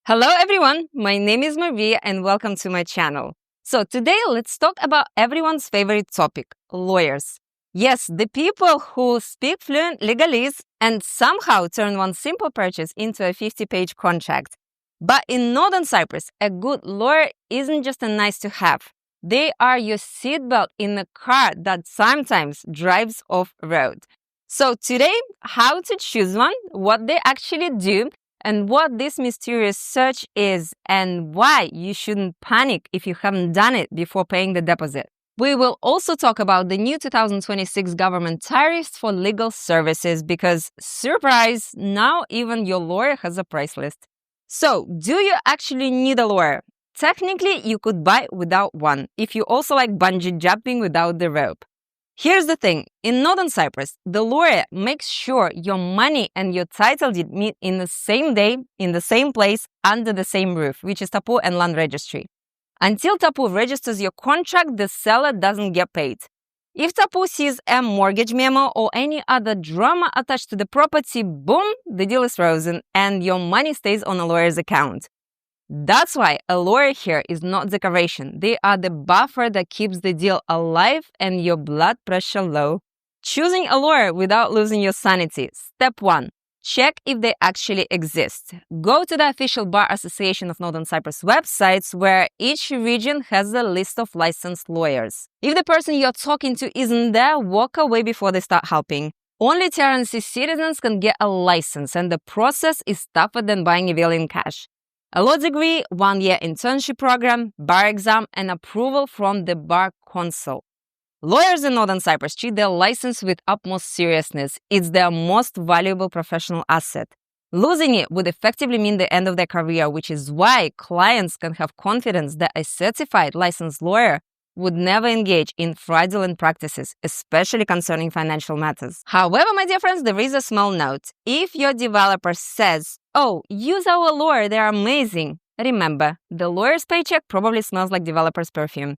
Hello everyone, my name is Maria and welcome to my channel. So today let's talk about everyone's favorite topic, lawyers. Yes, the people who speak fluent legalese and somehow turn one simple purchase into a 50-page contract. But in Northern Cyprus, a good lawyer isn't just a nice to have. They are your seatbelt in a car that sometimes drives off road. So today, how to choose one, what they actually do, and what this mysterious search is, and why you shouldn't panic if you haven't done it before paying the deposit. We will also talk about the new 2026 government tariffs for legal services because, surprise, now even your lawyer has a price list. So, do you actually need a lawyer? Technically, you could buy without one if you also like bungee jumping without the rope. Here's the thing, in Northern Cyprus, the lawyer makes sure your money and your title deed meet in the same day, in the same place, under the same roof, which is Tapu and Land Registry. Until Tapu registers your contract, the seller doesn't get paid. If Tapu sees a mortgage memo or any other drama attached to the property, boom, the deal is frozen and your money stays on a lawyer's account. That's why a lawyer here is not decoration. They are the buffer that keeps the deal alive and your blood pressure low. Choosing a lawyer without losing your sanity. Step 1. Check if they actually exist. Go to the official Bar Association of Northern Cyprus websites where each region has a list of licensed lawyers. If the person you're talking to isn't there, walk away before they start helping. Only TRNC citizens can get a license and the process is tougher than buying a villa in cash. A law degree, 1-year internship program, bar exam, and approval from the bar council. Lawyers in Northern Cyprus treat their license with utmost seriousness. It's their most valuable professional asset. Losing it would effectively mean the end of their career, which is why clients can have confidence that a certified licensed lawyer would never engage in fraudulent practices, especially concerning financial matters. However, my dear friends, there is a small note. If your developer says, "Oh, use our lawyer, they're amazing," remember, the lawyer's paycheck probably smells like developer's perfume.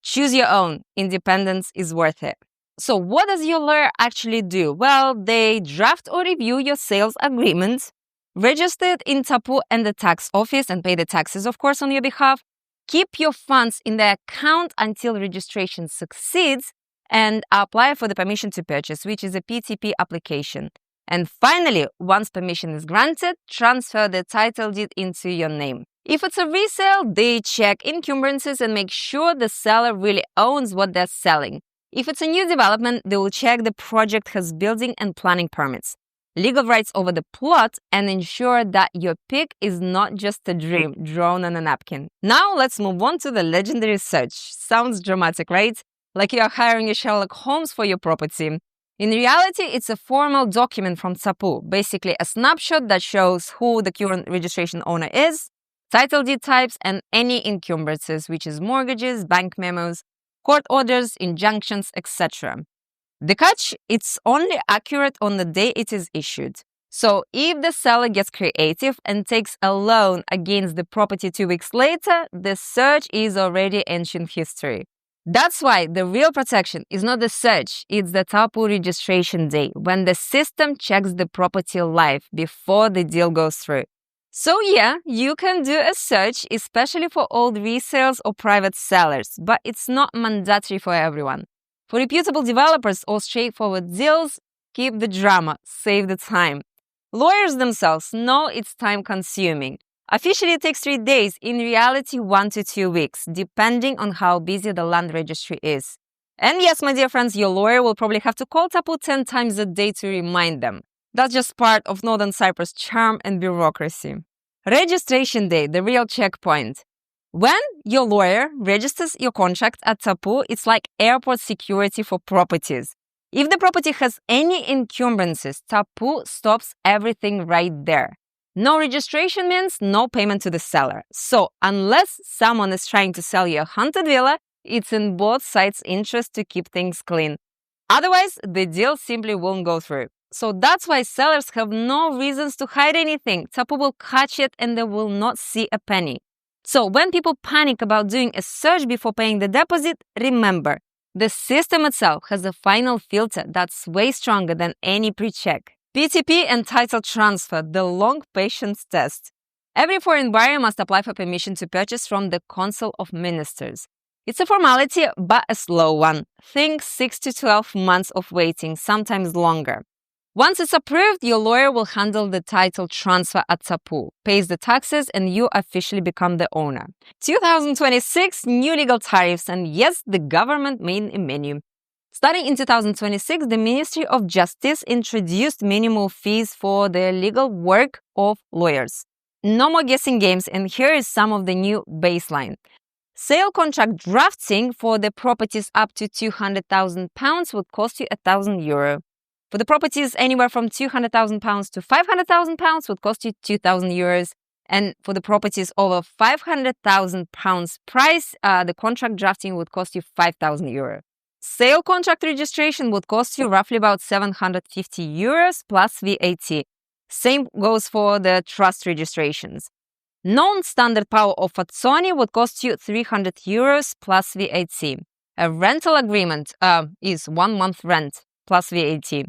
Choose your own. Independence is worth it. So what does your lawyer actually do? Well, they draft or review your sales agreement, register it in Tapu and the tax office and pay the taxes, of course, on your behalf. Keep your funds in the account until registration succeeds and apply for the permission to purchase, which is a PTP application. And finally, once permission is granted, transfer the title deed into your name. If it's a resale, they check encumbrances and make sure the seller really owns what they're selling. If it's a new development, they will check the project has building and planning permits, legal rights over the plot, and ensure that your pick is not just a dream drawn on a napkin. Now let's move on to the legendary search. Sounds dramatic, right? Like you are hiring a Sherlock Holmes for your property. In reality, it's a formal document from Tapu, basically a snapshot that shows who the current registration owner is, title deed types, and any encumbrances, which is mortgages, bank memos, court orders, injunctions, etc. The catch, it's only accurate on the day it is issued. So if the seller gets creative and takes a loan against the property 2 weeks later, the search is already ancient history. That's why the real protection is not the search, it's the Tapu registration day, when the system checks the property live before the deal goes through. So yeah, you can do a search, especially for old resales or private sellers, but it's not mandatory for everyone. For reputable developers or straightforward deals, keep the drama, save the time. Lawyers themselves know it's time-consuming. Officially, it takes 3 days, in reality 1 to 2 weeks, depending on how busy the land registry is. And yes, my dear friends, your lawyer will probably have to call Tapu 10 times a day to remind them. That's just part of Northern Cyprus' charm and bureaucracy. Registration day, the real checkpoint. When your lawyer registers your contract at Tapu, it's like airport security for properties. If the property has any encumbrances, Tapu stops everything right there. No registration means no payment to the seller. So unless someone is trying to sell you a haunted villa, it's in both sides' interest to keep things clean. Otherwise, the deal simply won't go through. So that's why sellers have no reasons to hide anything. Tapu will catch it and they will not see a penny. So when people panic about doing a search before paying the deposit, remember, the system itself has a final filter that's way stronger than any pre-check. PTP and title transfer, the long patience test. Every foreign buyer must apply for permission to purchase from the Council of Ministers. It's a formality, but a slow one. Think 6 to 12 months of waiting, sometimes longer. Once it's approved, your lawyer will handle the title transfer at Tapu, pays the taxes, and you officially become the owner. 2026, new legal tariffs, and yes, the government made a menu. Starting in 2026, the Ministry of Justice introduced minimal fees for the legal work of lawyers. No more guessing games, and here is some of the new baseline. Sale contract drafting for the properties up to £200,000 would cost you €1,000. For the properties anywhere from £200,000 to £500,000 would cost you €2,000. And for the properties over £500,000 price, the contract drafting would cost you €5,000. Sale contract registration would cost you roughly about €750 plus VAT. Same goes for the trust registrations. Non-standard power of attorney would cost you €300 plus VAT. A rental agreement is 1 month rent plus VAT.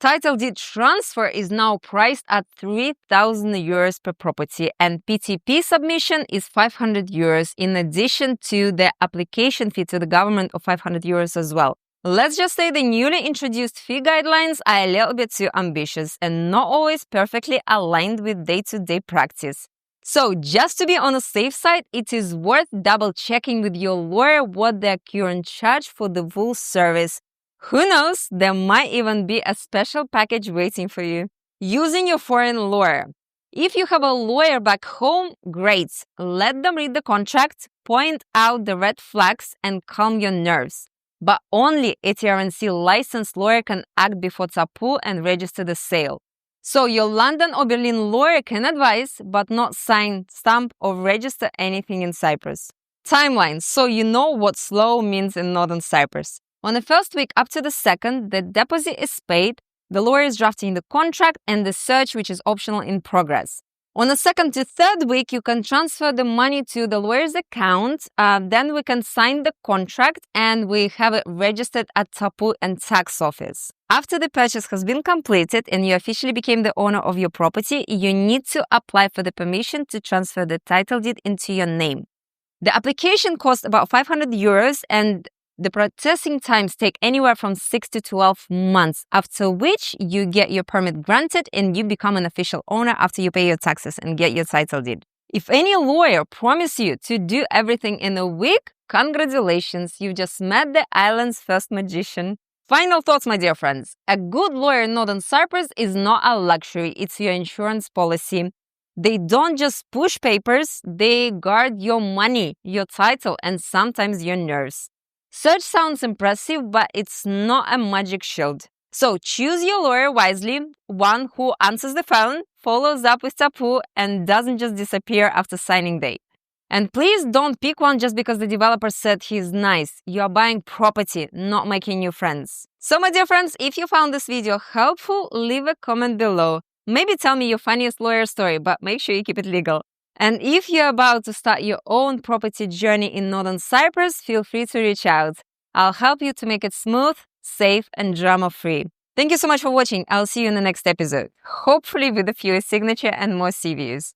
Title deed transfer is now priced at €3,000 per property, and PTP submission is €500 in addition to the application fee to the government of €500 as well. Let's just say the newly introduced fee guidelines are a little bit too ambitious and not always perfectly aligned with day-to-day practice. So just to be on the safe side, it is worth double-checking with your lawyer what their current charge for the full service. Who knows, there might even be a special package waiting for you. Using your foreign lawyer. If you have a lawyer back home, great. Let them read the contract, point out the red flags, and calm your nerves. But only a TRNC licensed lawyer can act before Tapu and register the sale. So your London or Berlin lawyer can advise, but not sign, stamp, or register anything in Cyprus. Timeline, so you know what slow means in Northern Cyprus. On the first week up to the second, the deposit is paid, the lawyer is drafting the contract, and the search, which is optional, in progress. On the second to third week, you can transfer the money to the lawyer's account. Then we can sign the contract and we have it registered at Tapu and tax office. After the purchase has been completed and you officially became the owner of your property, you need to apply for the permission to transfer the title deed into your name. The application costs about €500 and the processing times take anywhere from 6 to 12 months, after which you get your permit granted and you become an official owner after you pay your taxes and get your title deed. If any lawyer promises you to do everything in a week, congratulations, you've just met the island's first magician. Final thoughts, my dear friends. A good lawyer in Northern Cyprus is not a luxury, it's your insurance policy. They don't just push papers, they guard your money, your title, and sometimes your nerves. Search sounds impressive, but it's not a magic shield. So choose your lawyer wisely, one who answers the phone, follows up with Tapu, and doesn't just disappear after signing day. And please don't pick one just because the developer said he's nice. You are buying property, not making new friends. So my dear friends, if you found this video helpful, leave a comment below. Maybe tell me your funniest lawyer story, but make sure you keep it legal. And if you're about to start your own property journey in Northern Cyprus, feel free to reach out. I'll help you to make it smooth, safe, and drama-free. Thank you so much for watching. I'll see you in the next episode, hopefully with a fewer signature and more sea views.